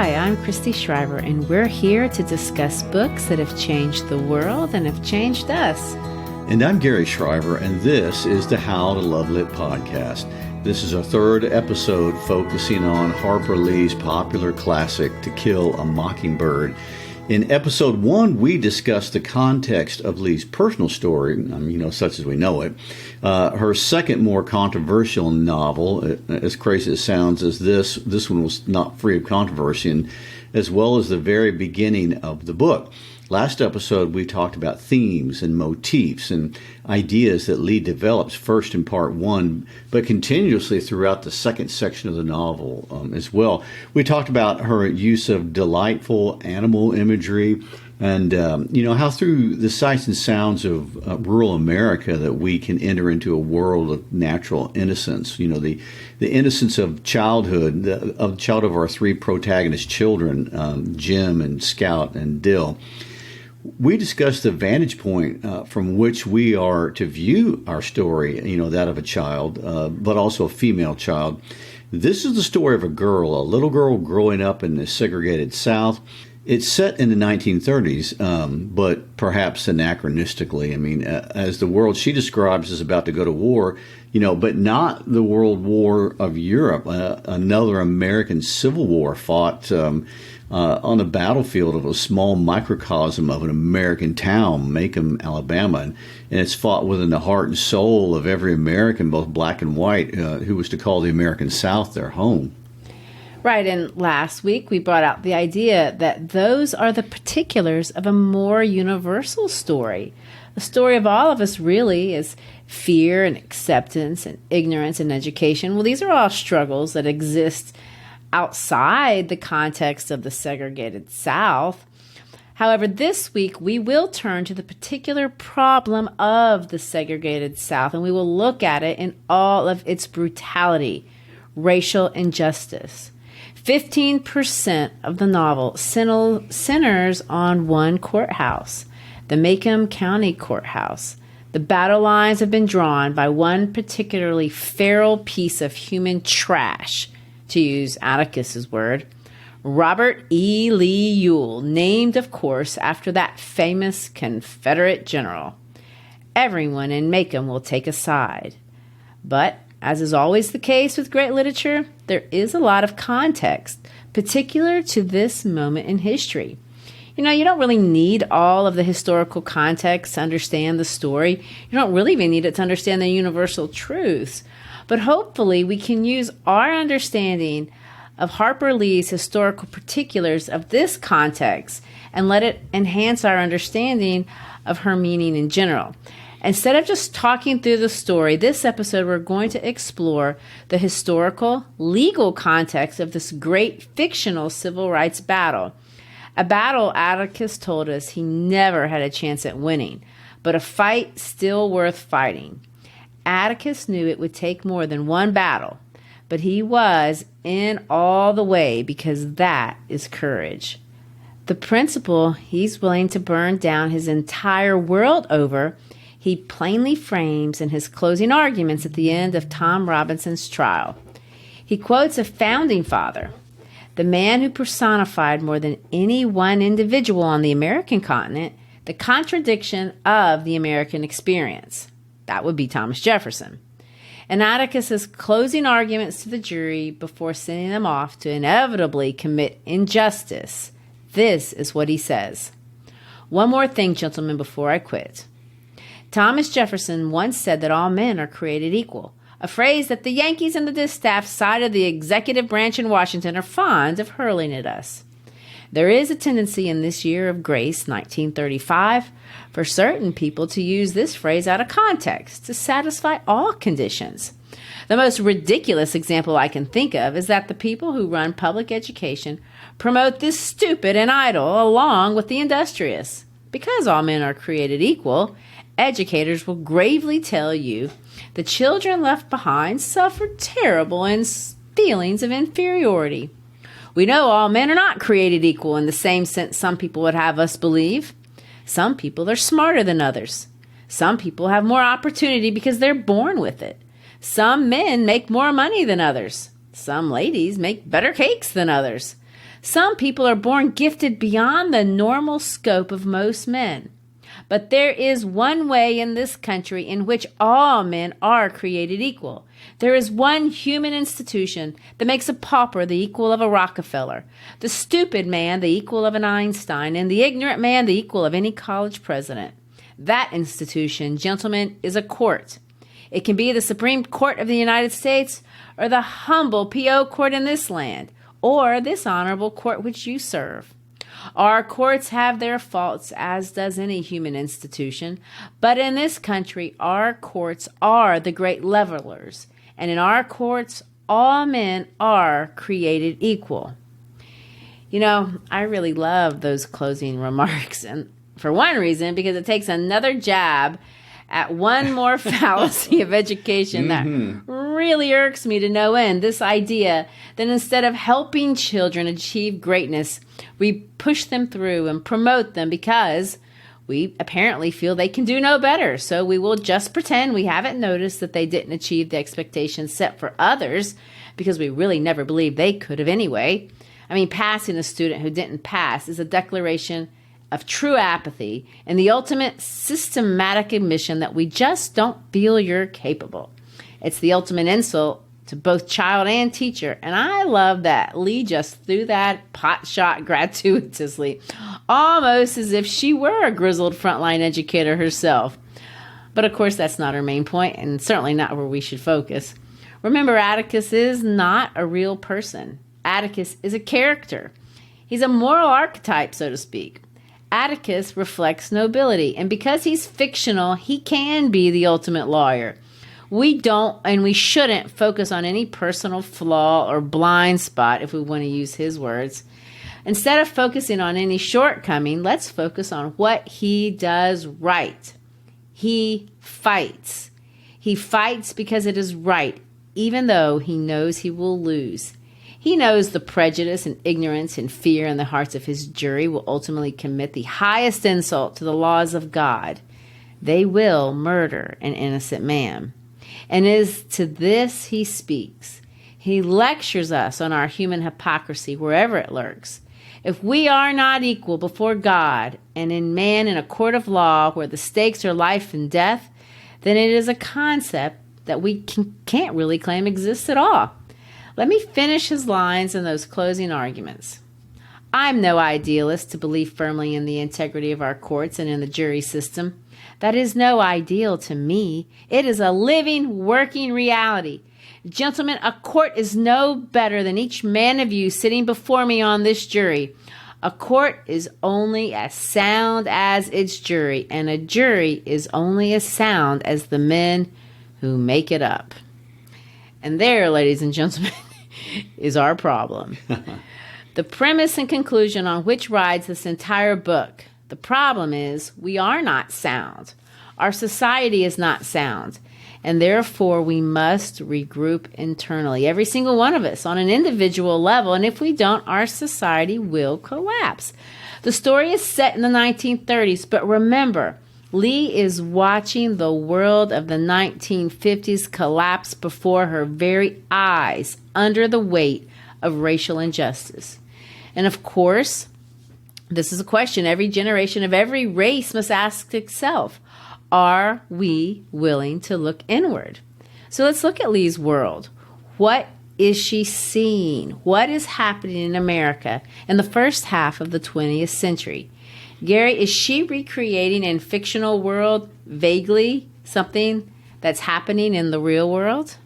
Hi, I'm Christy Shriver, and we're here to discuss books that have changed the world and have changed us. And I'm Gary Shriver, and this is the How to Love Lit podcast. This is our third episode focusing on Harper Lee's popular classic, To Kill a Mockingbird. In episode 1, we discussed the context of Lee's personal story, such as we know it. Her second, more controversial novel, as crazy as it sounds as this one was not free of controversy, as well as the very beginning of the book. Last episode, we talked about themes and motifs and ideas that Lee develops first in part 1, but continuously throughout the second section of the novel as well. We talked about her use of delightful animal imagery and, how through the sights and sounds of rural America that we can enter into a world of natural innocence. The innocence of childhood, of our three protagonist children, Jim and Scout and Dill. We discussed the vantage point from which we are to view our story, that of a child, but also a female child. This is the story of a little girl growing up in the segregated South. It's set in the 1930s, but perhaps anachronistically. As the world she describes is about to go to war, but not the World War of Europe, another American Civil War fought on the battlefield of a small microcosm of an American town, Macomb, Alabama. And it's fought within the heart and soul of every American, both black and white, who was to call the American South their home. Right, and last week we brought out the idea that those are the particulars of a more universal story. The story of all of us really is fear and acceptance and ignorance and education. Well, these are all struggles that exist outside the context of the segregated South. However, this week we will turn to the particular problem of the segregated South, and we will look at it in all of its brutality, racial injustice. 15% of the novel centers on one courthouse, the Macomb County Courthouse. The battle lines have been drawn by one particularly feral piece of human trash, to use Atticus's word, Robert E. Lee Ewell, named, of course, after that famous Confederate general. Everyone in Macomb will take a side. But, as is always the case with great literature, there is a lot of context, particular to this moment in history. You don't really need all of the historical context to understand the story. You don't really even need it to understand the universal truths. But hopefully we can use our understanding of Harper Lee's historical particulars of this context and let it enhance our understanding of her meaning in general. Instead of just talking through the story, this episode we're going to explore the historical, legal context of this great fictional civil rights battle. A battle Atticus told us he never had a chance at winning, but a fight still worth fighting. Atticus knew it would take more than one battle, but he was in all the way because that is courage. The principle he's willing to burn down his entire world over, he plainly frames in his closing arguments at the end of Tom Robinson's trial. He quotes a founding father, the man who personified more than any one individual on the American continent, the contradiction of the American experience. That would be Thomas Jefferson. And Atticus's closing arguments to the jury before sending them off to inevitably commit injustice. This is what he says. One more thing, gentlemen, before I quit. Thomas Jefferson once said that all men are created equal, a phrase that the Yankees and the distaff side of the executive branch in Washington are fond of hurling at us. There is a tendency in this year of grace, 1935, for certain people to use this phrase out of context to satisfy all conditions. The most ridiculous example I can think of is that the people who run public education promote this stupid and idle along with the industrious. Because all men are created equal, educators will gravely tell you the children left behind suffer terrible feelings of inferiority. We know all men are not created equal in the same sense some people would have us believe. Some people are smarter than others. Some people have more opportunity because they're born with it. Some men make more money than others. Some ladies make better cakes than others. Some people are born gifted beyond the normal scope of most men. But there is one way in this country in which all men are created equal. There is one human institution that makes a pauper the equal of a Rockefeller, the stupid man the equal of an Einstein, and the ignorant man the equal of any college president. That institution, gentlemen, is a court. It can be the Supreme Court of the United States or the humble P.O. court in this land, or this honorable court which you serve. Our courts have their faults, as does any human institution, but in this country, our courts are the great levelers, and in our courts, all men are created equal. You know, I really love those closing remarks, and for one reason, because it takes another jab at one more fallacy of education that really irks me to no end. This idea that instead of helping children achieve greatness, we push them through and promote them because we apparently feel they can do no better. So we will just pretend we haven't noticed that they didn't achieve the expectations set for others because we really never believed they could have anyway. I mean, passing a student who didn't pass is a declaration of true apathy and the ultimate systematic admission that we just don't feel you're capable. It's the ultimate insult to both child and teacher, and I love that Lee just threw that pot shot gratuitously, almost as if she were a grizzled frontline educator herself. But of course, that's not her main point, and certainly not where we should focus. Remember, Atticus is not a real person. Atticus is a character. He's a moral archetype, so to speak. Atticus reflects nobility, and because he's fictional, he can be the ultimate lawyer. We don't and we shouldn't focus on any personal flaw or blind spot, if we want to use his words. Instead of focusing on any shortcoming, let's focus on what he does right. He fights. He fights because it is right, even though he knows he will lose. He knows the prejudice and ignorance and fear in the hearts of his jury will ultimately commit the highest insult to the laws of God. They will murder an innocent man. And it is to this he speaks. He lectures us on our human hypocrisy wherever it lurks. If we are not equal before God and in man in a court of law where the stakes are life and death, then it is a concept that we can't really claim exists at all. Let me finish his lines in those closing arguments. I'm no idealist to believe firmly in the integrity of our courts and in the jury system. That is no ideal to me. It is a living, working reality. Gentlemen, a court is no better than each man of you sitting before me on this jury. A court is only as sound as its jury, and a jury is only as sound as the men who make it up. And there, ladies and gentlemen, is our problem. The premise and conclusion on which rides this entire book. The problem is we are not sound. Our society is not sound. And therefore, we must regroup internally, every single one of us, on an individual level. And if we don't, our society will collapse. The story is set in the 1930s, but remember, Lee is watching the world of the 1950s collapse before her very eyes under the weight of racial injustice. And of course, this is a question every generation of every race must ask itself. Are we willing to look inward? So let's look at Lee's world. What is she seeing? What is happening in America in the first half of the 20th century? Gary, is she recreating in fictional world vaguely something that's happening in the real world?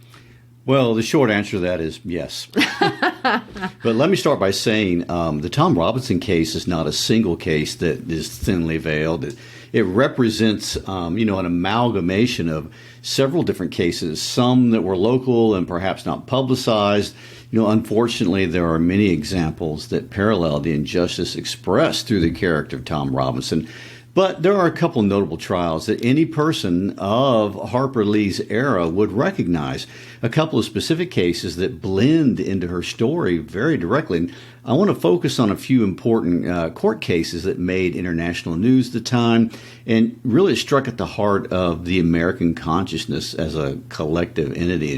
Well, the short answer to that is yes. But let me start by saying the Tom Robinson case is not a single case that is thinly veiled. It represents, an amalgamation of several different cases, some that were local and perhaps not publicized. Unfortunately, there are many examples that parallel the injustice expressed through the character of Tom Robinson. But there are a couple notable trials that any person of Harper Lee's era would recognize. A couple of specific cases that blend into her story very directly. And I want to focus on a few important court cases that made international news at the time and really struck at the heart of the American consciousness as a collective entity.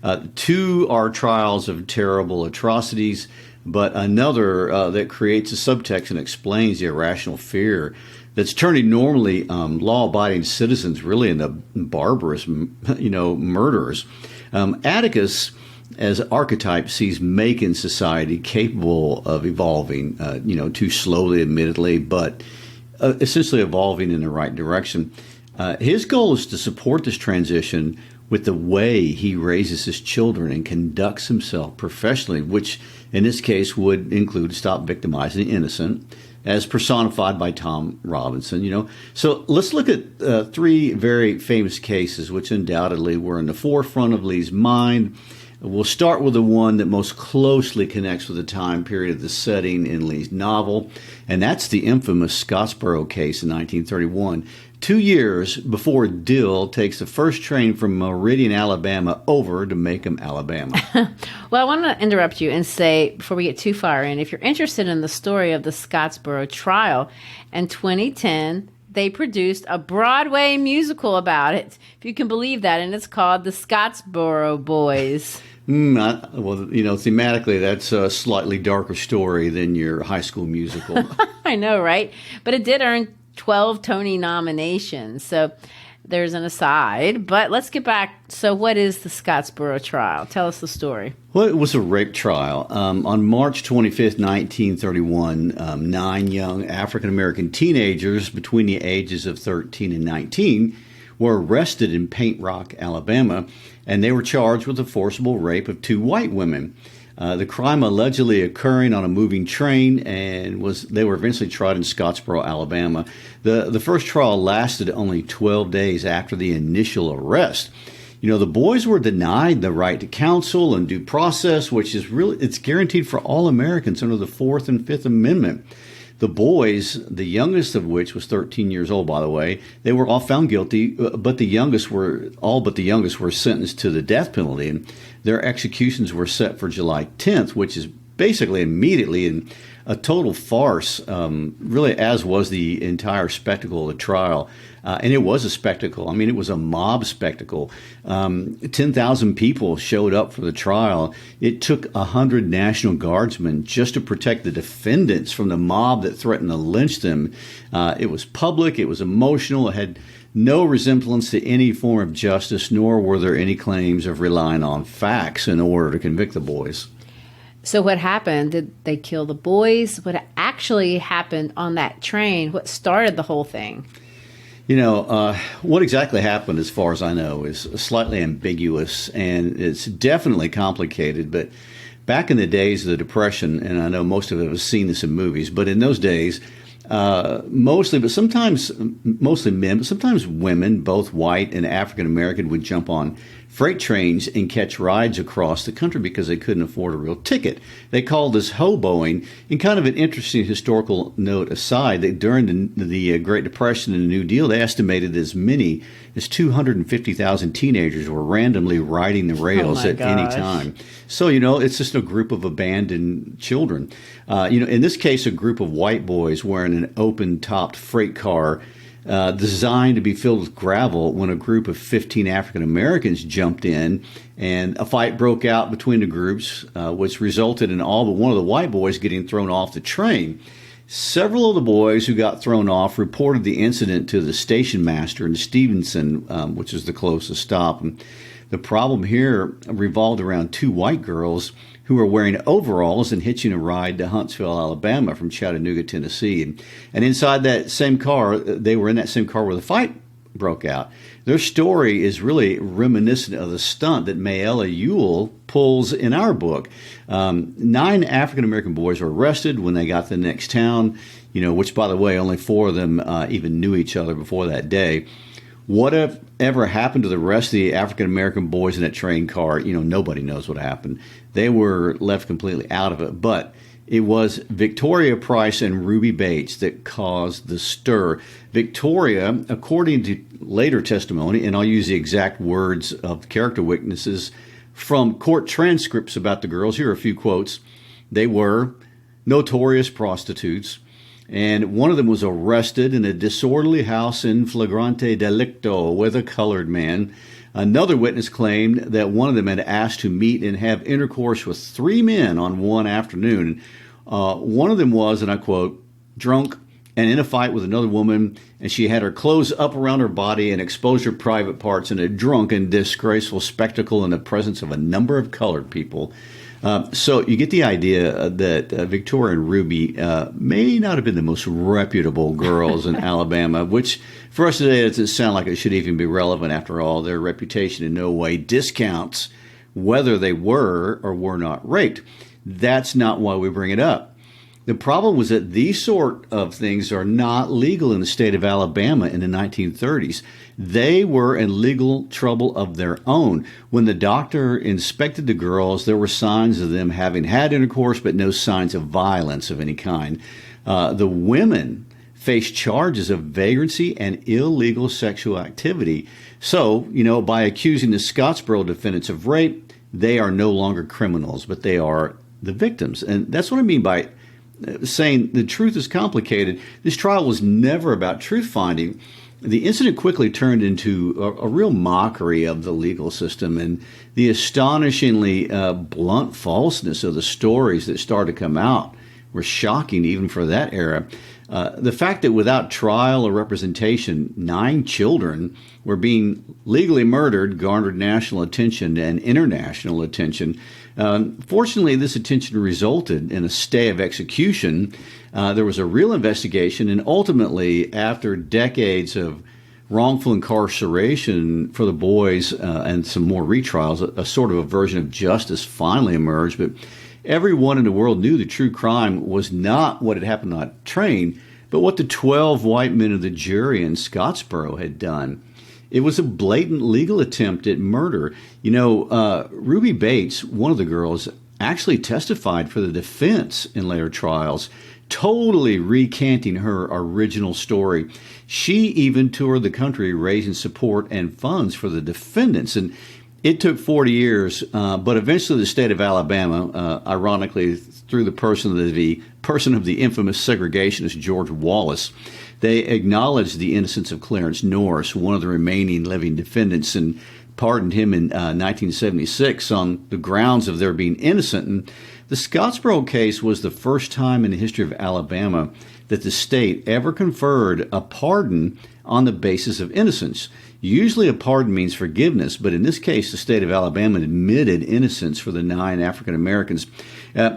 And two are trials of terrible atrocities. but another that creates a subtext and explains the irrational fear that's turning normally law-abiding citizens really into barbarous, murderers. Atticus, as archetype, sees Macon society capable of evolving, too slowly, admittedly, but essentially evolving in the right direction. His goal is to support this transition with the way he raises his children and conducts himself professionally, which in this case would include stop victimizing the innocent, as personified by Tom Robinson. So let's look at three very famous cases which undoubtedly were in the forefront of Lee's mind. We'll start with the one that most closely connects with the time period of the setting in Lee's novel, and that's the infamous Scottsboro case in 1931, 2 years before Dill takes the first train from Meridian, Alabama, over to Macomb, Alabama. Well, I want to interrupt you and say, before we get too far in, if you're interested in the story of the Scottsboro trial, in 2010, they produced a Broadway musical about it, if you can believe that, and it's called The Scottsboro Boys. Thematically, that's a slightly darker story than your High School Musical. I know, right? But it did earn 12 Tony nominations, so there's an aside. But let's get back. So what is the Scottsboro trial? Tell us the story. Well, it was a rape trial. On March 25th, 1931, 9 young African-American teenagers between the ages of 13 and 19 were arrested in Paint Rock, Alabama, and they were charged with the forcible rape of 2 white women. The crime allegedly occurring on a moving train, and they were eventually tried in Scottsboro, Alabama. The first trial lasted only 12 days after the initial arrest. The boys were denied the right to counsel and due process, which is it's guaranteed for all Americans under the 4th and 5th Amendment. The boys, the youngest of which was 13 years old, by the way, they were all found guilty, but the youngest were sentenced to the death penalty. And their executions were set for July 10th, which is basically immediately in a total farce, really, as was the entire spectacle of the trial. And it was a spectacle. I mean, it was a mob spectacle. 10,000 people showed up for the trial. It took 100 National Guardsmen just to protect the defendants from the mob that threatened to lynch them. It was public. It was emotional. It had no resemblance to any form of justice, nor were there any claims of relying on facts in order to convict the boys. So what happened? Did they kill the boys? What actually happened on that train? What started the whole thing? What exactly happened, as far as I know, is slightly ambiguous, and it's definitely complicated. But back in the days of the Depression, and I know most of it was seen this in movies, but in those days, mostly men, but sometimes women, both white and African American, would jump on freight trains and catch rides across the country because they couldn't afford a real ticket. They called this hoboing. And kind of an interesting historical note aside, that during the Great Depression and the New Deal, they estimated as many as 250,000 teenagers were randomly riding the rails at any time. So, it's just a group of abandoned children. In this case, a group of white boys wearing an open-topped freight car designed to be filled with gravel when a group of 15 African Americans jumped in, and a fight broke out between the groups, which resulted in all but one of the white boys getting thrown off the train. Several of the boys who got thrown off reported the incident to the station master in Stevenson, which is the closest stop. And the problem here revolved around 2 white girls who were wearing overalls and hitching a ride to Huntsville, Alabama from Chattanooga, Tennessee. And inside that same car, they were in that same car where the fight broke out. Their story is really reminiscent of the stunt that Mayella Ewell pulls in our book. 9 African-American boys were arrested when they got to the next town, which, by the way, only 4 of them even knew each other before that day. Whatever happened to the rest of the African-American boys in that train car, nobody knows what happened. They were left completely out of it. But it was Victoria Price and Ruby Bates that caused the stir. Victoria, according to later testimony, and I'll use the exact words of character witnesses from court transcripts about the girls. Here are a few quotes. They were notorious prostitutes, and one of them was arrested in a disorderly house in flagrante delicto with a colored man. Another witness claimed that one of them had asked to meet and have intercourse with 3 men on one afternoon. One of them was, and I quote, drunk and in a fight with another woman, and she had her clothes up around her body and exposed her private parts in a drunken, disgraceful spectacle in the presence of a number of colored people. So you get the idea that Victoria and Ruby may not have been the most reputable girls in Alabama, which for us today doesn't sound like it should even be relevant after all. Their reputation in no way discounts whether they were or were not raped. That's not why we bring it up. The problem was that these sort of things are not legal in the state of Alabama in the 1930s. They were in legal trouble of their own. When the doctor inspected the girls, there were signs of them having had intercourse, but no signs of violence of any kind. The women faced charges of vagrancy and illegal sexual activity. So, by accusing the Scottsboro defendants of rape, they are no longer criminals, but they are the victims. And that's what I mean by saying the truth is complicated. This trial was never about truth finding. The incident quickly turned into a real mockery of the legal system, and the astonishingly blunt falseness of the stories that started to come out were shocking even for that era. The fact that without trial or representation, 9 children were being legally murdered garnered national attention and international attention. Fortunately, this attention resulted in a stay of execution. There was a real investigation, and ultimately, after decades of wrongful incarceration for the boys and some more retrials, a sort of a version of justice finally emerged. But everyone in the world knew the true crime was not what had happened on that train, but what the 12 white men of the jury in Scottsboro had done. It was a blatant legal attempt at murder. Ruby Bates, one of the girls, actually testified for the defense in later trials, totally recanting her original story. She even toured the country raising support and funds for the defendants. And it took 40 years, but eventually the state of Alabama, ironically through the person of the infamous segregationist George Wallace, they acknowledged the innocence of Clarence Norris, one of the remaining living defendants, and pardoned him in 1976 on the grounds of their being innocent. And the Scottsboro case was the first time in the history of Alabama that the state ever conferred a pardon on the basis of innocence. Usually a pardon means forgiveness, but in this case, the state of Alabama admitted innocence for the 9 African Americans.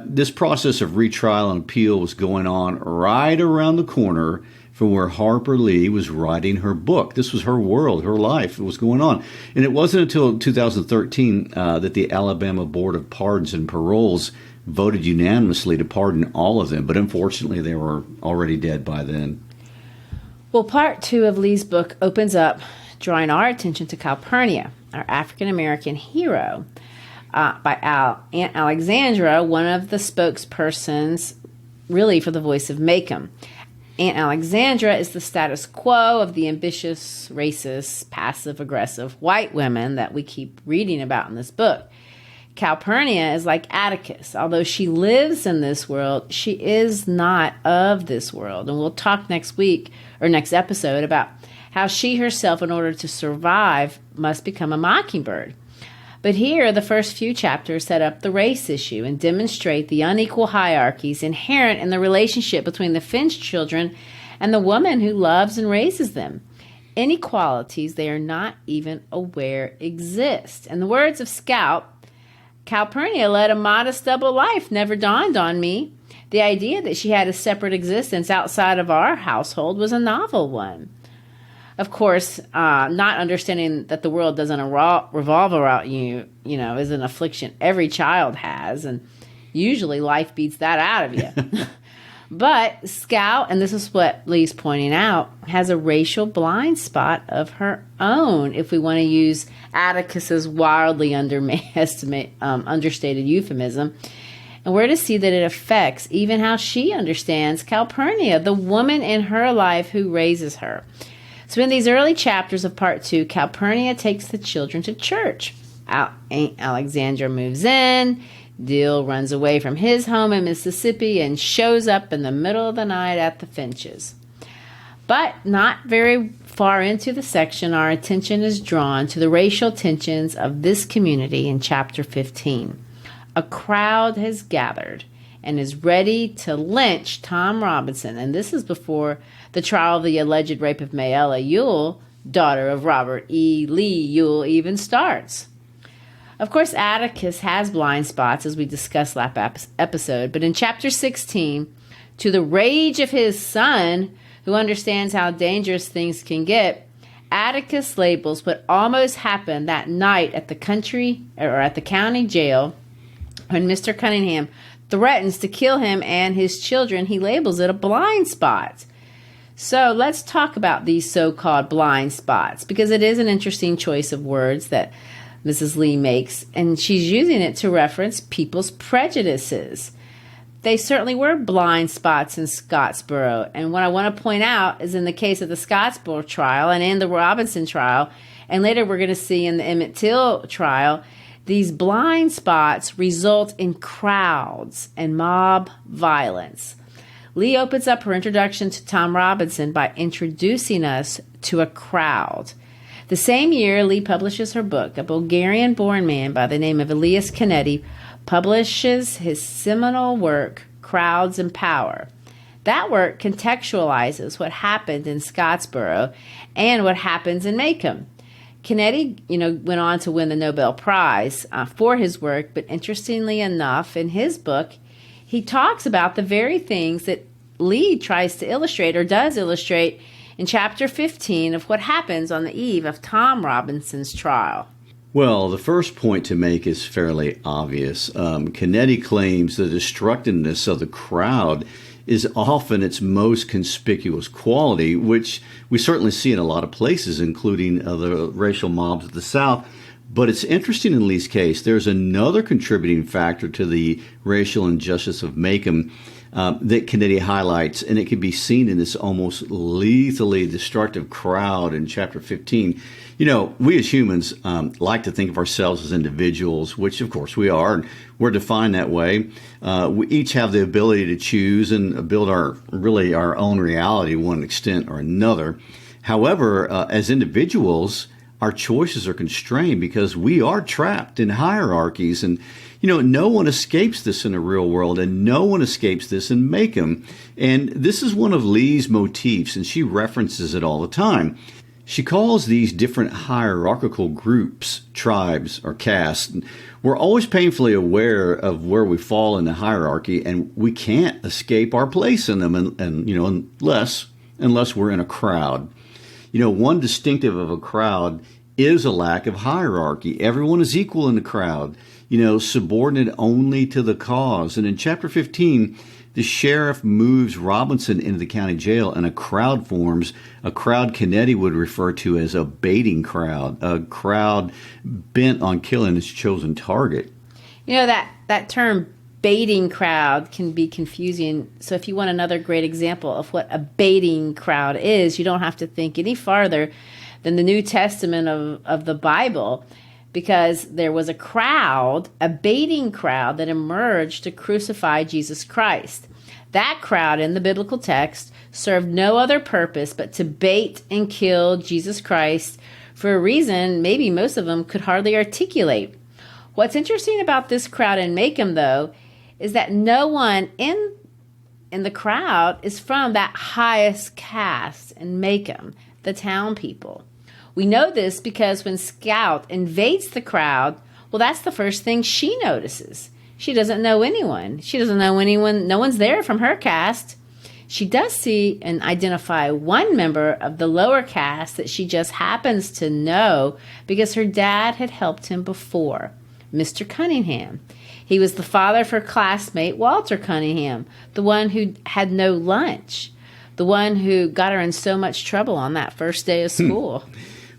This process of retrial and appeal was going on right around the corner from where Harper Lee was writing her book. This was her world, her life. It was going on. And it wasn't until 2013 that the Alabama Board of Pardons and Paroles voted unanimously to pardon all of them. But unfortunately, they were already dead by then. Well, part 2 of Lee's book opens up drawing our attention to Calpurnia, our African-American hero, by Aunt Alexandra, one of the spokespersons really for the voice of Macomb. Aunt Alexandra is the status quo of the ambitious, racist, passive-aggressive white women that we keep reading about in this book. Calpurnia is like Atticus. Although she lives in this world, she is not of this world. And we'll talk next week or next episode about how she herself, in order to survive, must become a mockingbird. But here, the first few chapters set up the race issue and demonstrate the unequal hierarchies inherent in the relationship between the Finch children and the woman who loves and raises them. Inequalities they are not even aware exist. In the words of Scout, Calpurnia led a modest double life, never dawned on me. The idea that she had a separate existence outside of our household was a novel one. Of course, not understanding that the world doesn't revolve around you, is an affliction every child has, and usually life beats that out of you. But Scout, and this is what Lee's pointing out, has a racial blind spot of her own, if we want to use Atticus's wildly understated euphemism. And we're to see that it affects even how she understands Calpurnia, the woman in her life who raises her. So in these early chapters of part 2, Calpurnia takes the children to church. Aunt Alexandra moves in. Dill runs away from his home in Mississippi and shows up in the middle of the night at the Finches. But not very far into the section, our attention is drawn to the racial tensions of this community in chapter 15. A crowd has gathered and is ready to lynch Tom Robinson, and this is before the trial of the alleged rape of Mayella Ewell, daughter of Robert E. Lee Ewell, even starts. Of course, Atticus has blind spots, as we discussed last episode, but in chapter 16, to the rage of his son, who understands how dangerous things can get, Atticus labels what almost happened that night at the county jail when Mr. Cunningham threatens to kill him and his children. He labels it a blind spot. So let's talk about these so-called blind spots, because it is an interesting choice of words that Mrs. Lee makes, and she's using it to reference people's prejudices. They certainly were blind spots in Scottsboro, and what I want to point out is in the case of the Scottsboro trial and in the Robinson trial, and later we're going to see in the Emmett Till trial, these blind spots result in crowds and mob violence. Lee opens up her introduction to Tom Robinson by introducing us to a crowd. The same year, Lee publishes her book. A Bulgarian-born man by the name of Elias Canetti publishes his seminal work, Crowds and Power. That work contextualizes what happened in Scottsboro and what happens in Macomb. Canetti, went on to win the Nobel Prize for his work, but interestingly enough, in his book, he talks about the very things that Lee tries to illustrate or does illustrate in chapter 15 of what happens on the eve of Tom Robinson's trial. Well, the first point to make is fairly obvious. Canetti claims the destructiveness of the crowd is often its most conspicuous quality, which we certainly see in a lot of places, including the racial mobs of the South. But it's interesting in Lee's case, there's another contributing factor to the racial injustice of Macomb that Canetti highlights, and it can be seen in this almost lethally destructive crowd in chapter 15. We as humans like to think of ourselves as individuals, which of course we are, and we're defined that way. We each have the ability to choose and build our own reality to one extent or another. However, as individuals, our choices are constrained because we are trapped in hierarchies, and no one escapes this in the real world, and no one escapes this in Macomb. And this is one of Lee's motifs, and she references it all the time. She calls these different hierarchical groups, tribes, or castes. We're always painfully aware of where we fall in the hierarchy, and we can't escape our place in them, unless we're in a crowd. One distinctive of a crowd is a lack of hierarchy. Everyone is equal in the crowd, subordinate only to the cause. And in chapter 15, the sheriff moves Robinson into the county jail, and a crowd forms, a crowd Canetti would refer to as a baiting crowd, a crowd bent on killing its chosen target. That term baiting crowd can be confusing. So if you want another great example of what a baiting crowd is, you don't have to think any farther than the New Testament of the Bible, because there was a crowd, a baiting crowd that emerged to crucify Jesus Christ. That crowd in the biblical text served no other purpose but to bait and kill Jesus Christ for a reason maybe most of them could hardly articulate. What's interesting about this crowd in Macomb, though, is that no one in the crowd is from that highest caste in Macomb, the town people. We know this because when Scout invades the crowd, well, that's the first thing she notices. She doesn't know anyone. She doesn't know anyone. No one's there from her caste. She does see and identify one member of the lower caste that she just happens to know because her dad had helped him before, Mr. Cunningham. He was the father of her classmate, Walter Cunningham, the one who had no lunch, the one who got her in so much trouble on that first day of school.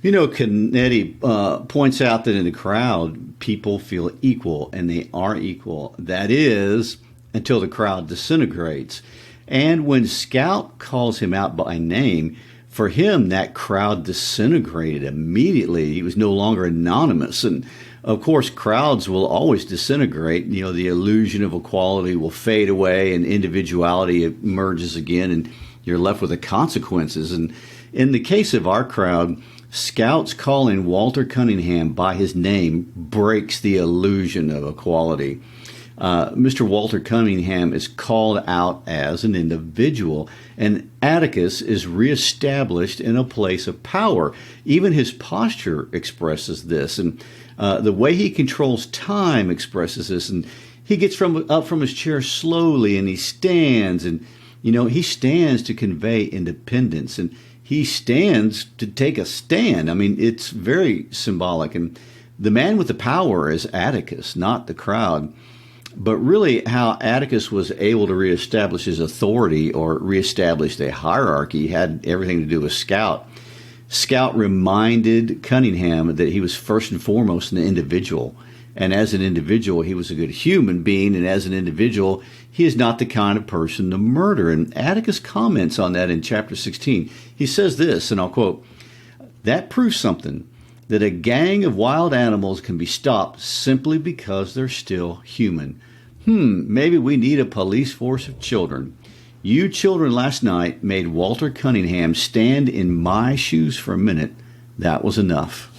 Canetti points out that in the crowd, people feel equal, and they are equal. That is, until the crowd disintegrates. And when Scout calls him out by name, for him, that crowd disintegrated immediately. He was no longer anonymous. And, of course, crowds will always disintegrate. The illusion of equality will fade away, and individuality emerges again, and you're left with the consequences. And In the case of our crowd, Scouts calling Walter Cunningham by his name breaks the illusion of equality. Mr. Walter Cunningham is called out as an individual, and Atticus is reestablished in a place of power. Even his posture expresses this, and the way he controls time expresses this. And he gets up from his chair slowly, and he stands, and he stands to convey independence, and he stands to take a stand. I mean, it's very symbolic, and the man with the power is Atticus, not the crowd. But really, how Atticus was able to reestablish his authority or reestablish a hierarchy had everything to do with Scout. Scout reminded Cunningham that he was first and foremost an individual. And as an individual, he was a good human being. And as an individual, he is not the kind of person to murder. And Atticus comments on that in chapter 16. He says this, and I'll quote, "That proves something, that a gang of wild animals can be stopped simply because they're still human. Maybe we need a police force of children. You children last night made Walter Cunningham stand in my shoes for a minute. That was enough."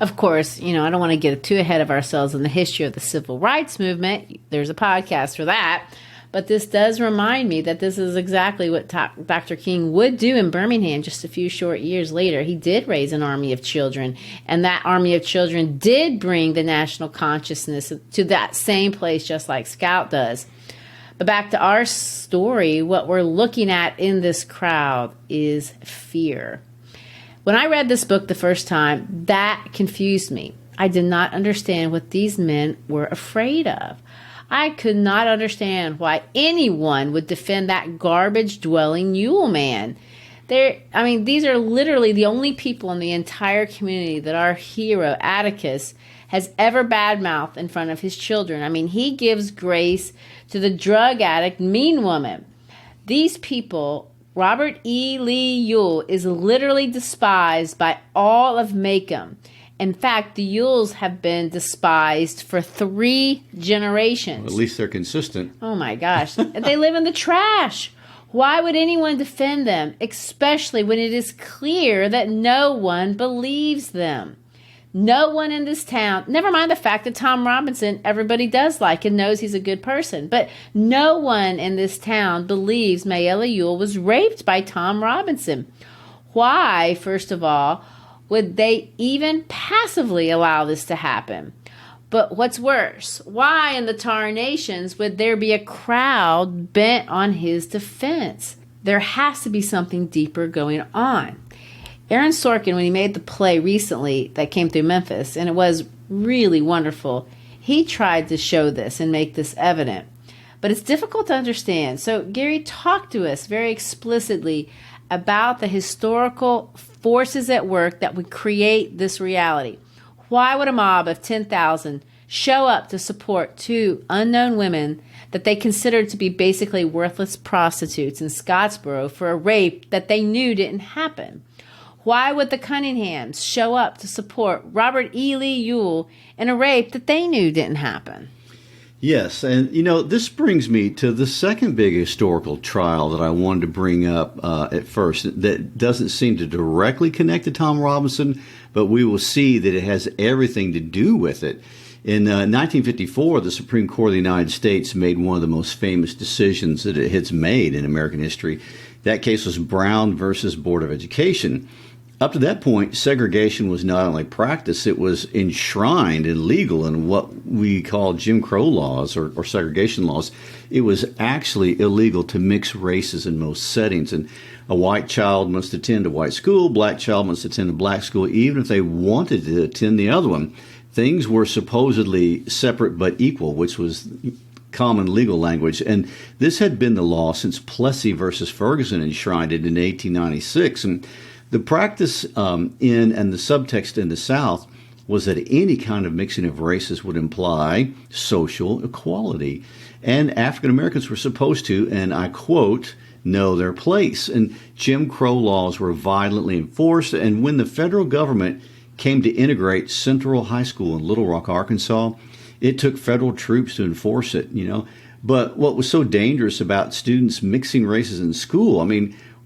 Of course, I don't want to get too ahead of ourselves in the history of the civil rights movement. There's a podcast for that. But this does remind me that this is exactly what Dr. King would do in Birmingham just a few short years later. He did raise an army of children, and that army of children did bring the national consciousness to that same place, just like Scout does. But back to our story, what we're looking at in this crowd is fear. When I read this book the first time, that confused me. I did not understand what these men were afraid of. I could not understand why anyone would defend that garbage-dwelling Yule man. These are literally the only people in the entire community that our hero, Atticus, has ever badmouthed in front of his children. He gives grace to the drug addict mean woman. These people, Robert E. Lee Yule, is literally despised by all of Macomb. In fact, the Yules have been despised for 3 generations. Well, at least they're consistent. Oh my gosh. They live in the trash. Why would anyone defend them, especially when it is clear that no one believes them? No one in this town, never mind the fact that Tom Robinson, everybody does like and knows he's a good person, but no one in this town believes Mayella Yule was raped by Tom Robinson. Why, first of all, would they even passively allow this to happen? But what's worse, why in the tarnations would there be a crowd bent on his defense? There has to be something deeper going on. Aaron Sorkin, when he made the play recently that came through Memphis, and it was really wonderful, he tried to show this and make this evident. But it's difficult to understand. So Gary, talk to us very explicitly about the historical forces at work that would create this reality. Why would a mob of 10,000 show up to support 2 unknown women that they considered to be basically worthless prostitutes in Scottsboro for a rape that they knew didn't happen? Why would the Cunninghams show up to support Robert E. Lee Yule in a rape that they knew didn't happen? Yes, and this brings me to the second big historical trial that I wanted to bring up at first that doesn't seem to directly connect to Tom Robinson, but we will see that it has everything to do with it. In 1954, the Supreme Court of the United States made one of the most famous decisions that it has made in American history. That case was Brown versus Board of Education. Up to that point, segregation was not only practiced, it was enshrined and legal in what we call Jim Crow laws or segregation laws. It was actually illegal to mix races in most settings. And a white child must attend a white school, black child must attend a black school, even if they wanted to attend the other one. Things were supposedly separate but equal, which was common legal language. And this had been the law since Plessy versus Ferguson enshrined it in 1896. And the practice in and the subtext in the South was that any kind of mixing of races would imply social equality. And African Americans were supposed to, and I quote, know their place. And Jim Crow laws were violently enforced. And when the federal government came to integrate Central High School in Little Rock, Arkansas, it took federal troops to enforce it, But what was so dangerous about students mixing races in school,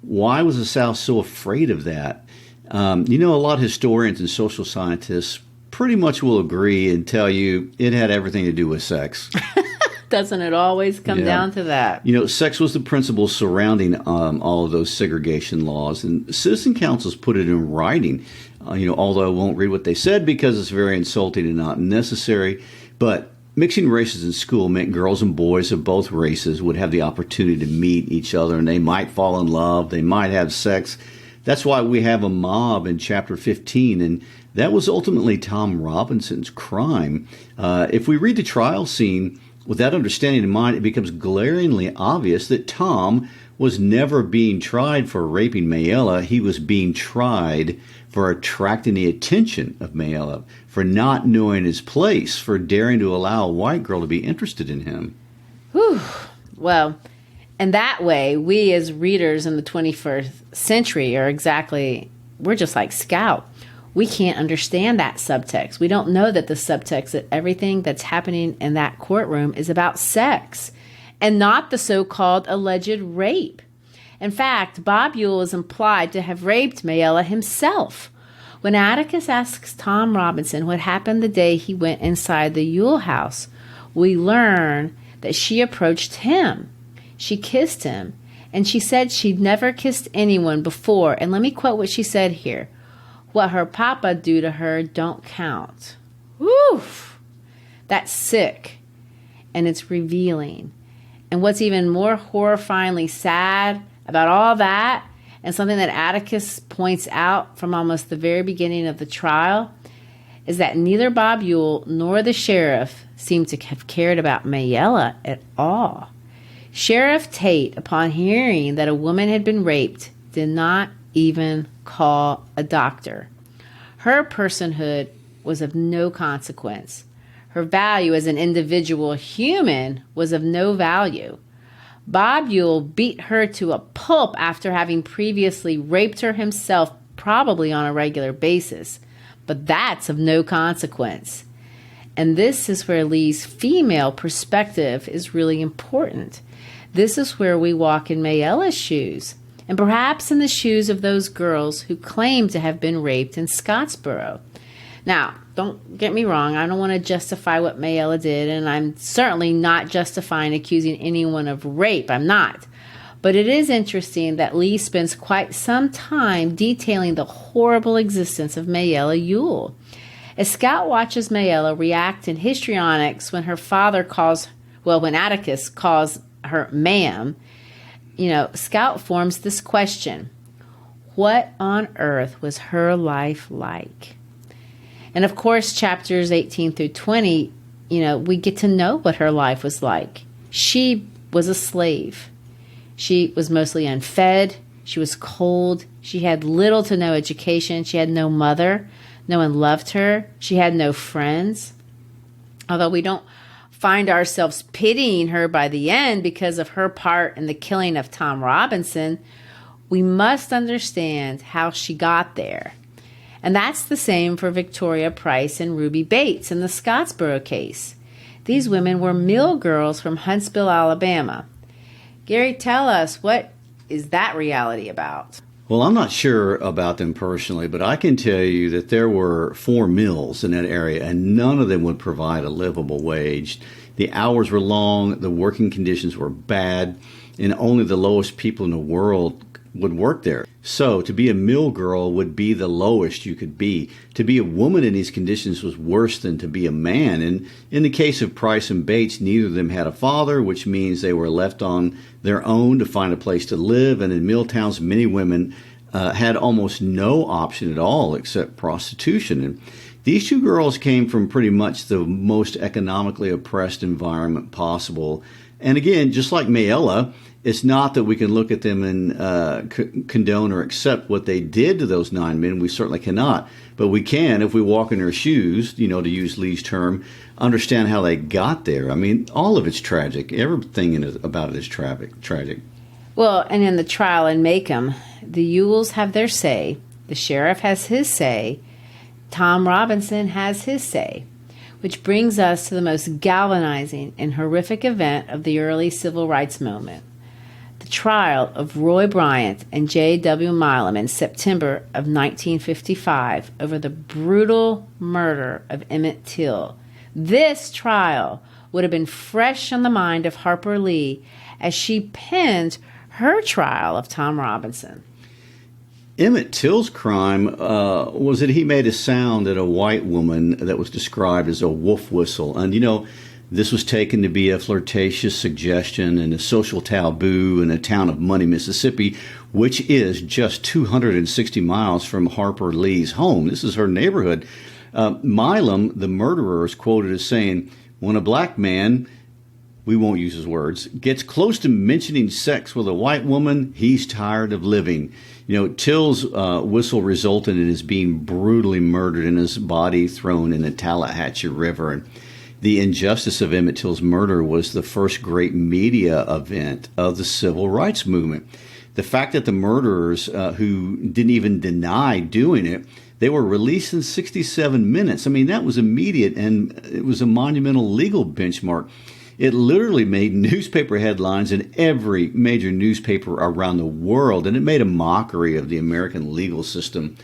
Why was the South so afraid of that? A lot of historians and social scientists pretty much will agree and tell you it had everything to do with sex. Doesn't it always come down to that? Sex was the principle surrounding all of those segregation laws, and citizen councils put it in writing. Although I won't read what they said because it's very insulting and not necessary. But mixing races in school meant girls and boys of both races would have the opportunity to meet each other, and they might fall in love, they might have sex. That's why we have a mob in chapter 15, and that was ultimately Tom Robinson's crime. If we read the trial scene with that understanding in mind, it becomes glaringly obvious that Tom was never being tried for raping Mayella. He was being tried for attracting the attention of Mayella, for not knowing his place, for daring to allow a white girl to be interested in him. Whew. Well, and that way, we as readers in the 21st century we're just like Scout. We can't understand that subtext. We don't know that the subtext, that everything that's happening in that courtroom is about sex and not the so-called alleged rape. In fact, Bob Ewell is implied to have raped Mayella himself. When Atticus asks Tom Robinson what happened the day he went inside the Ewell house, we learn that she approached him. She kissed him, and she said she'd never kissed anyone before. And let me quote what she said here. What her papa do to her don't count. Woof! That's sick, and it's revealing. And what's even more horrifyingly sad about all that, and something that Atticus points out from almost the very beginning of the trial, is that neither Bob Ewell nor the sheriff seemed to have cared about Mayella at all. Sheriff Tate, upon hearing that a woman had been raped, did not even call a doctor. Her personhood was of no consequence. Her value as an individual human was of no value. Bob Ewell beat her to a pulp after having previously raped her himself, probably on a regular basis. But that's of no consequence. And this is where Lee's female perspective is really important. This is where we walk in Mayella's shoes, and perhaps in the shoes of those girls who claim to have been raped in Scottsboro. Now, don't get me wrong, I don't want to justify what Mayella did, and I'm certainly not justifying accusing anyone of rape. I'm not. But it is interesting that Lee spends quite some time detailing the horrible existence of Mayella Ewell. As Scout watches Mayella react in histrionics when when Atticus calls her ma'am, Scout forms this question: what on earth was her life like? And of course, chapters 18 through 20, we get to know what her life was like. She was a slave. She was mostly unfed. She was cold. She had little to no education. She had no mother. No one loved her. She had no friends. Although we don't find ourselves pitying her by the end because of her part in the killing of Tom Robinson, we must understand how she got there. And that's the same for Victoria Price and Ruby Bates in the Scottsboro case. These women were mill girls from Huntsville, Alabama. Gary, tell us, what is that reality about? Well, I'm not sure about them personally, but I can tell you that there were 4 mills in that area, and none of them would provide a livable wage. The hours were long, the working conditions were bad, and only the lowest people in the world would work there. So to be a mill girl would be the lowest you could be. To be a woman in these conditions was worse than to be a man. And in the case of Price and Bates, neither of them had a father, which means they were left on their own to find a place to live. And in mill towns, many women had almost no option at all except prostitution. And these 2 girls came from pretty much the most economically oppressed environment possible. And again, just like Mayella, it's not that we can look at them and condone or accept what they did to those 9 men. We certainly cannot. But we can, if we walk in their shoes, to use Lee's term, understand how they got there. I mean, all of it's tragic. Everything about it is tragic. Well, and in the trial in Macomb, the Ewells have their say. The sheriff has his say. Tom Robinson has his say. Which brings us to the most galvanizing and horrific event of the early civil rights movement. the trial of Roy Bryant and J.W. Milam in September of 1955 over the brutal murder of Emmett Till. This trial would have been fresh on the mind of Harper Lee as she penned her trial of Tom Robinson. Emmett Till's crime was that he made a sound at a white woman that was described as a wolf whistle. And, this was taken to be a flirtatious suggestion and a social taboo in a town of Money, Mississippi, which is just 260 miles from Harper Lee's home. This is her neighborhood. Milam, the murderer, is quoted as saying, "When a black man," we won't use his words, "gets close to mentioning sex with a white woman, he's tired of living." Till's whistle resulted in his being brutally murdered and his body thrown in the Tallahatchie River. And the injustice of Emmett Till's murder was the first great media event of the civil rights movement. The fact that the murderers, who didn't even deny doing it, they were released in 67 minutes. I mean, that was immediate, and it was a monumental legal benchmark. It literally made newspaper headlines in every major newspaper around the world, and it made a mockery of the American legal system.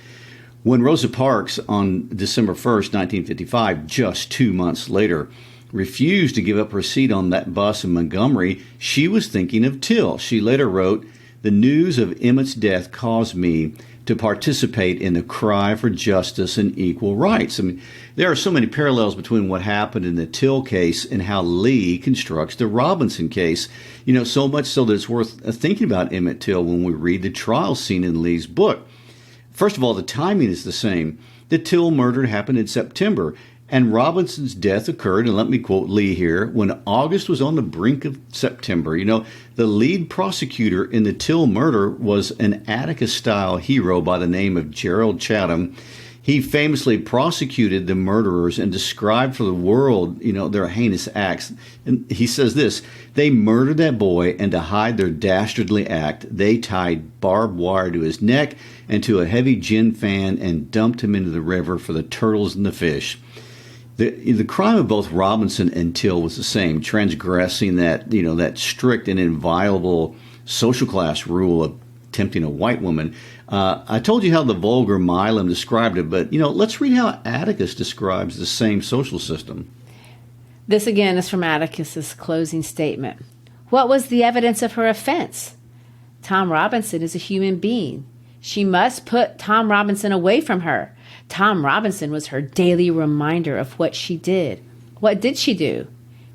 When Rosa Parks, on December 1st, 1955, just 2 months later, refused to give up her seat on that bus in Montgomery, she was thinking of Till. She later wrote, "The news of Emmett's death caused me to participate in the cry for justice and equal rights." I mean, there are so many parallels between what happened in the Till case and how Lee constructs the Robinson case. So much so that it's worth thinking about Emmett Till when we read the trial scene in Lee's book. First of all, the timing is the same. The Till murder happened in September, and Robinson's death occurred, and let me quote Lee here, when August was on the brink of September. The lead prosecutor in the Till murder was an Atticus-style hero by the name of Gerald Chatham. He famously prosecuted the murderers and described for the world, their heinous acts. And he says this: "They murdered that boy, and to hide their dastardly act, they tied barbed wire to his neck and to a heavy gin fan and dumped him into the river for the turtles and the fish." The crime of both Robinson and Till was the same, transgressing that strict and inviolable social class rule of tempting a white woman. I told you how the vulgar Milam described it, but, let's read how Atticus describes the same social system. This again is from Atticus's closing statement. "What was the evidence of her offense? Tom Robinson is a human being. She must put Tom Robinson away from her. Tom Robinson was her daily reminder of what she did. What did she do?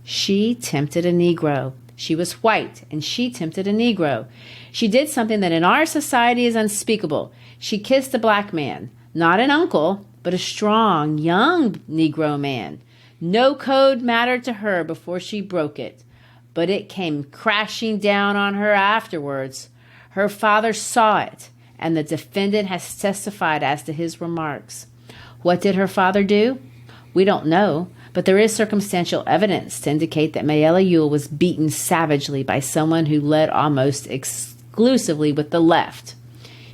She tempted a Negro. She was white, and she tempted a Negro. She did something that in our society is unspeakable. She kissed a black man, not an uncle, but a strong, young Negro man. No code mattered to her before she broke it, but it came crashing down on her afterwards. Her father saw it, and the defendant has testified as to his remarks. What did her father do? We don't know, but there is circumstantial evidence to indicate that Mayella Ewell was beaten savagely by someone who led almost exclusively with the left.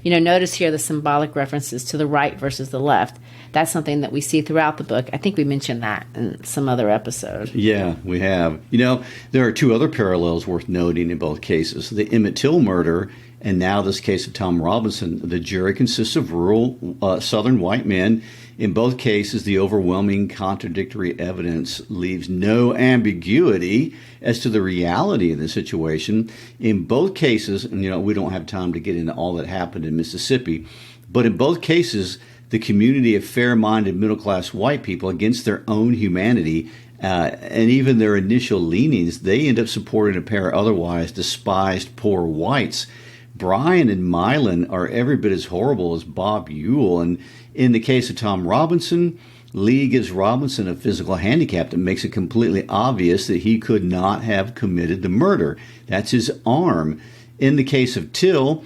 Notice here the symbolic references to the right versus the left. That's something that we see throughout the book. I think we mentioned that in some other episode. Yeah, we have. There are two other parallels worth noting in both cases. The Emmett Till murder and now this case of Tom Robinson. The jury consists of rural Southern white men. In both cases, the overwhelming contradictory evidence leaves no ambiguity as to the reality of the situation. In both cases, and we don't have time to get into all that happened in Mississippi, but in both cases, the community of fair-minded middle-class white people, against their own humanity and even their initial leanings, they end up supporting a pair of otherwise despised poor whites. Bryan and Milan are every bit as horrible as Bob Ewell, and in the case of Tom Robinson, Lee gives Robinson a physical handicap that makes it completely obvious that he could not have committed the murder. That's his arm. In the case of Till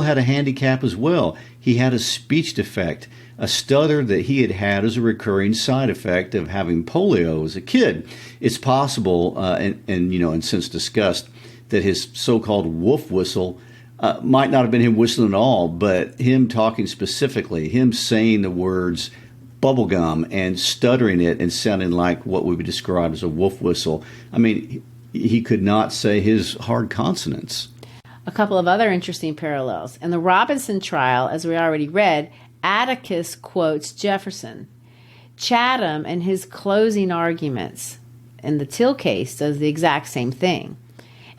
had a handicap as well. He had a speech defect, a stutter that he had had as a recurring side effect of having polio as a kid. It's possible, and since discussed, that his so-called wolf whistle might not have been him whistling at all, but him talking specifically, him saying the words bubblegum and stuttering it and sounding like what we would describe as a wolf whistle. I mean, he could not say his hard consonants. A couple of other interesting parallels. In the Robinson trial, as we already read, Atticus quotes Jefferson. Chatham, in his closing arguments in the Till case, does the exact same thing.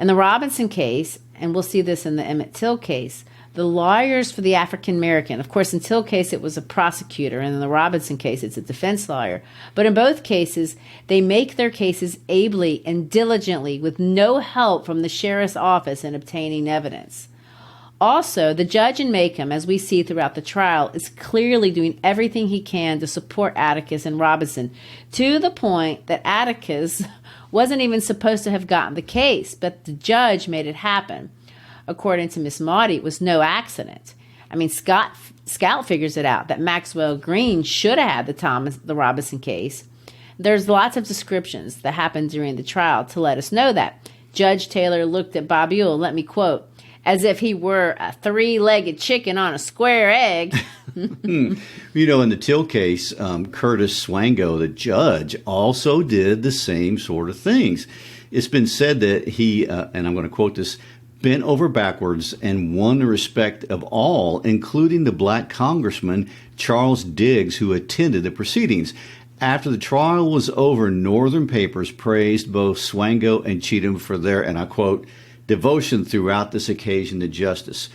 In the Robinson case, and we'll see this in the Emmett Till case, the lawyers for the African American, of course, in Till case it was a prosecutor, and in the Robinson case it's a defense lawyer. But in both cases, they make their cases ably and diligently with no help from the sheriff's office in obtaining evidence. Also, the judge in Macomb, as we see throughout the trial, is clearly doing everything he can to support Atticus and Robinson, to the point that Atticus wasn't even supposed to have gotten the case, but the judge made it happen. According to Miss Maudie, it was no accident. I mean, Scout figures it out that Maxwell Green should have had the Robinson case. There's lots of descriptions that happened during the trial to let us know that. Judge Taylor looked at Bob Ewell, let me quote, as if he were a three-legged chicken on a square egg. In the Till case, Curtis Swango, the judge, also did the same sort of things. It's been said that he, and I'm going to quote this, bent over backwards and won the respect of all, including the black congressman Charles Diggs, who attended the proceedings. After the trial was over, Northern papers praised both Swango and Cheatham for their, and I quote, devotion throughout this occasion to justice.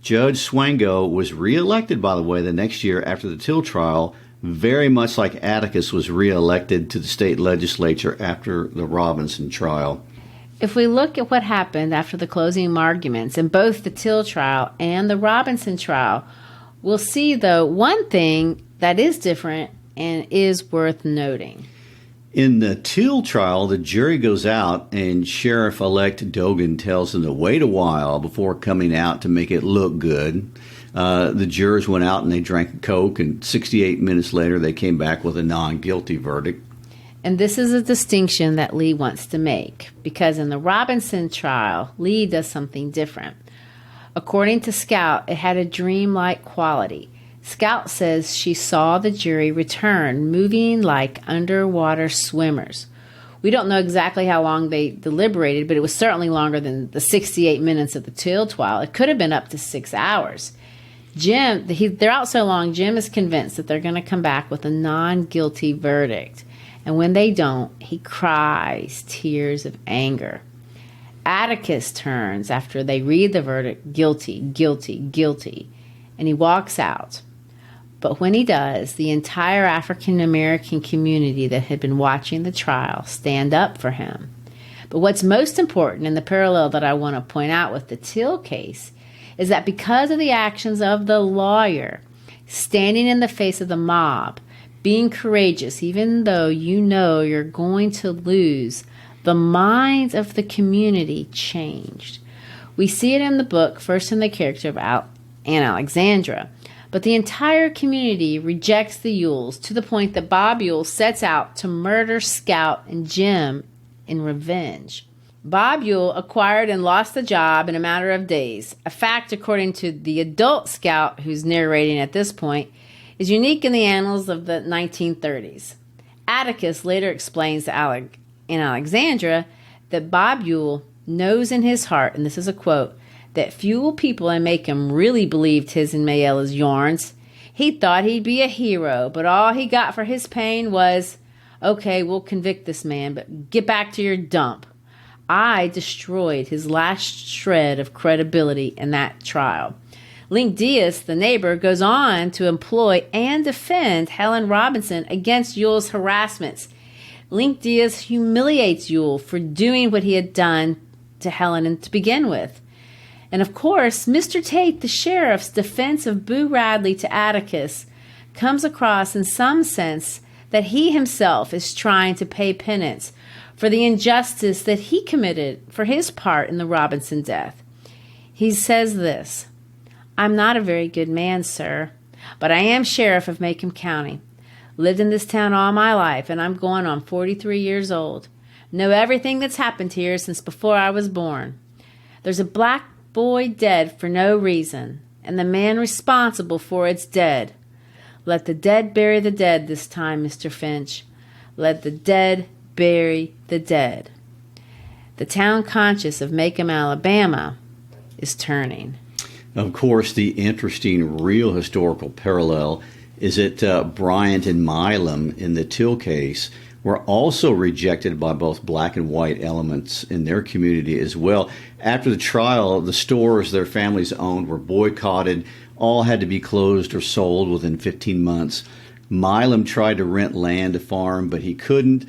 Judge Swango was reelected, by the way, the next year after the Till trial, very much like Atticus was reelected to the state legislature after the Robinson trial. If we look at what happened after the closing arguments in both the Till trial and the Robinson trial, we'll see, though, one thing that is different and is worth noting. In the Till trial, the jury goes out and Sheriff-elect Dogan tells them to wait a while before coming out to make it look good. The jurors went out and they drank a Coke, and 68 minutes later they came back with a non-guilty verdict. And this is a distinction that Lee wants to make, because in the Robinson trial, Lee does something different. According to Scout, it had a dreamlike quality. Scout says she saw the jury return, moving like underwater swimmers. We don't know exactly how long they deliberated, but it was certainly longer than the 68 minutes of the Till trial. It could have been up to 6 hours. Jim, they're out so long, Jim is convinced that they're going to come back with a non-guilty verdict. And when they don't, he cries tears of anger. Atticus turns after they read the verdict, guilty, guilty, guilty, and he walks out. But when he does, the entire African American community that had been watching the trial stand up for him. But what's most important, and the parallel that I want to point out with the Till case, is that because of the actions of the lawyer, standing in the face of the mob, being courageous, even though you know you're going to lose, the minds of the community changed. We see it in the book, first in the character of Anne Alexandra, but the entire community rejects the Ewells to the point that Bob Ewell sets out to murder Scout and Jim in revenge. Bob Ewell acquired and lost the job in a matter of days, a fact, according to the adult Scout who's narrating at this point, is unique in the annals of the 1930s. Atticus later explains to Anne Alexandra that Bob Ewell knows in his heart, and this is a quote, that few people in Macomb really believed his and Mayella's yarns. He thought he'd be a hero, but all he got for his pain was, okay, we'll convict this man, but get back to your dump. I destroyed his last shred of credibility in that trial. Link Diaz, the neighbor, goes on to employ and defend Helen Robinson against Ewell's harassments. Link Diaz humiliates Ewell for doing what he had done to Helen to begin with. And of course, Mr. Tate, the sheriff's defense of Boo Radley to Atticus, comes across in some sense that he himself is trying to pay penance for the injustice that he committed for his part in the Robinson death. He says this, I'm not a very good man, sir, but I am sheriff of Macomb County. Lived in this town all my life, and I'm going on 43 years old. Know everything that's happened here since before I was born. There's a black boy dead for no reason, and the man responsible for it's dead. Let the dead bury the dead this time, Mr. Finch. Let the dead bury the dead. The town conscious of Macomb, Alabama, is turning. Of course, the interesting real historical parallel is that Bryant and Milam in the Till case were also rejected by both black and white elements in their community as well. After the trial, the stores their families owned were boycotted. All had to be closed or sold within 15 months. Milam tried to rent land to farm, but he couldn't.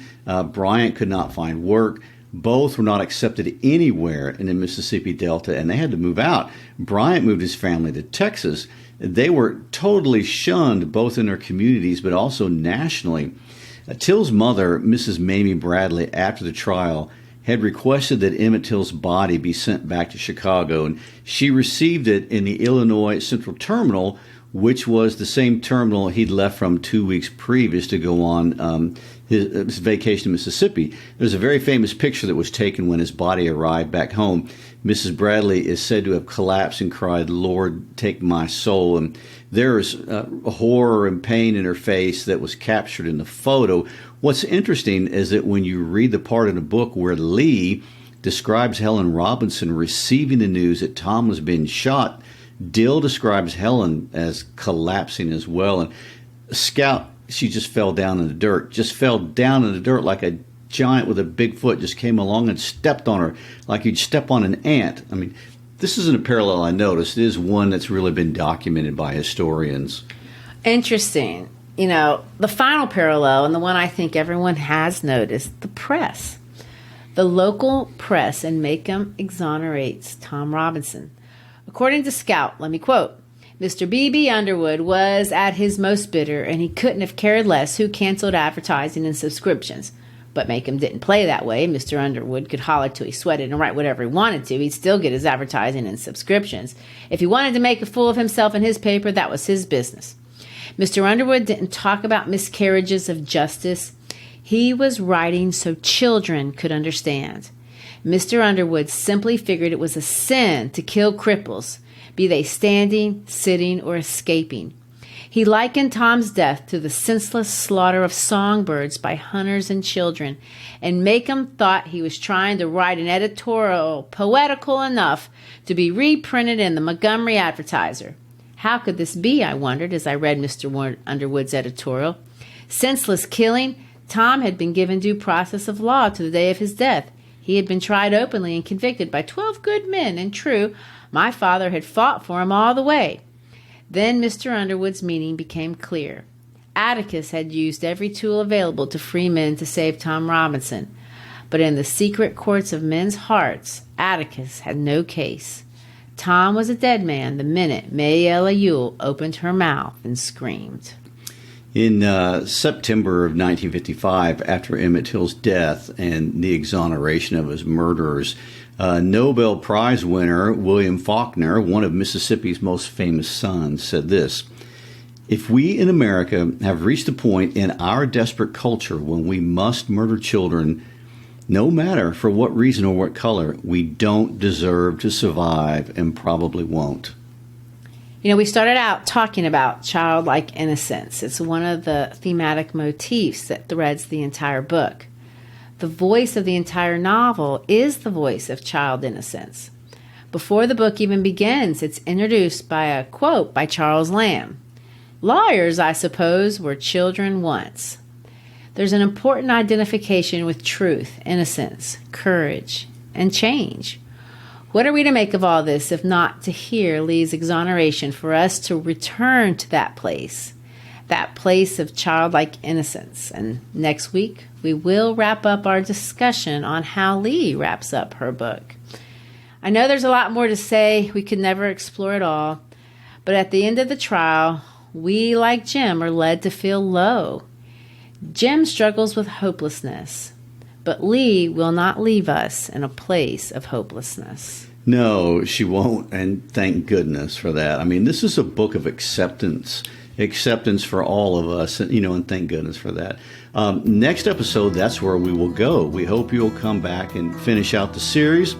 Bryant could not find work. Both were not accepted anywhere in the Mississippi Delta, and they had to move out. Bryant moved his family to Texas. They were totally shunned, both in their communities, but also nationally. Till's mother, Mrs. Mamie Bradley, after the trial, had requested that Emmett Till's body be sent back to Chicago, and she received it in the Illinois Central Terminal, which was the same terminal he'd left from 2 weeks previous to go on his vacation in Mississippi. There's a very famous picture that was taken when his body arrived back home. Mrs. Bradley is said to have collapsed and cried, "Lord, take my soul." And there's horror and pain in her face that was captured in the photo. What's interesting is that when you read the part in the book where Lee describes Helen Robinson receiving the news that Tom was being shot, Dill describes Helen as collapsing as well. And Scout, she just fell down in the dirt like a giant with a big foot just came along and stepped on her like you'd step on an ant. I mean, this isn't a parallel I noticed. It is one that's really been documented by historians. Interesting. You know, the final parallel, and the one I think everyone has noticed, the press. The local press in Macomb exonerates Tom Robinson. According to Scout, let me quote, "Mr. B.B. Underwood was at his most bitter, and he couldn't have cared less who canceled advertising and subscriptions. But Macomb didn't play that way. Mr. Underwood could holler till he sweated and write whatever he wanted to. He'd still get his advertising and subscriptions. If he wanted to make a fool of himself in his paper, that was his business. Mr. Underwood didn't talk about miscarriages of justice. He was writing so children could understand. Mr. Underwood simply figured it was a sin to kill cripples, be they standing, sitting, or escaping. He likened Tom's death to the senseless slaughter of songbirds by hunters and children, and Macomb thought he was trying to write an editorial poetical enough to be reprinted in the Montgomery Advertiser. How could this be, I wondered, as I read Mr. Underwood's editorial. Senseless killing? Tom had been given due process of law to the day of his death. He had been tried openly and convicted by 12 good men, and true, my father had fought for him all the way. Then Mr. Underwood's meaning became clear. Atticus had used every tool available to free men to save Tom Robinson, but in the secret courts of men's hearts, Atticus had no case. Tom was a dead man the minute Mayella Ewell opened her mouth and screamed. In September of 1955, after Emmett Till's death and the exoneration of his murderers, Nobel Prize winner William Faulkner, one of Mississippi's most famous sons, said this: "If we in America have reached a point in our desperate culture when we must murder children, no matter for what reason or what color, we don't deserve to survive and probably won't." You know, we started out talking about childlike innocence. It's one of the thematic motifs that threads the entire book. The voice of the entire novel is the voice of child innocence. Before the book even begins, it's introduced by a quote by Charles Lamb. "Lawyers, I suppose, were children once." There's an important identification with truth, innocence, courage, and change. What are we to make of all this if not to hear Lee's exoneration for us to return to that place of childlike innocence? And next week, we will wrap up our discussion on how Lee wraps up her book. I know there's a lot more to say. We could never explore it all. But at the end of the trial, we, like Jim, are led to feel low. Jim struggles with hopelessness, but Lee will not leave us in a place of hopelessness. No, she won't, and thank goodness for that. I mean, this is a book of acceptance for all of us, and thank goodness for that. Next episode, that's where we will go. We hope you'll come back and finish out the series.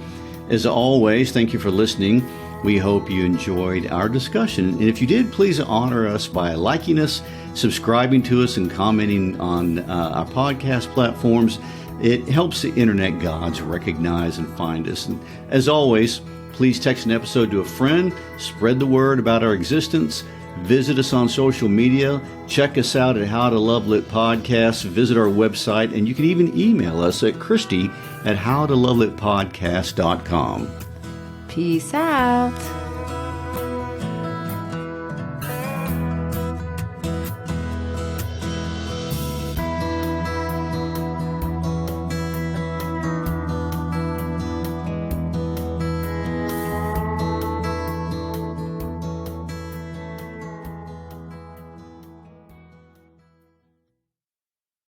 As always, thank you for listening. We hope you enjoyed our discussion. And if you did, please honor us by liking us, subscribing to us, and commenting on our podcast platforms. It helps the internet gods recognize and find us. And as always, Please text an episode to a friend, spread the word about our existence, visit us on social media, check us out at How to Love Lit Podcast, visit our website, and you can even email us at Christy@howtolovelitpodcast.com. Peace out.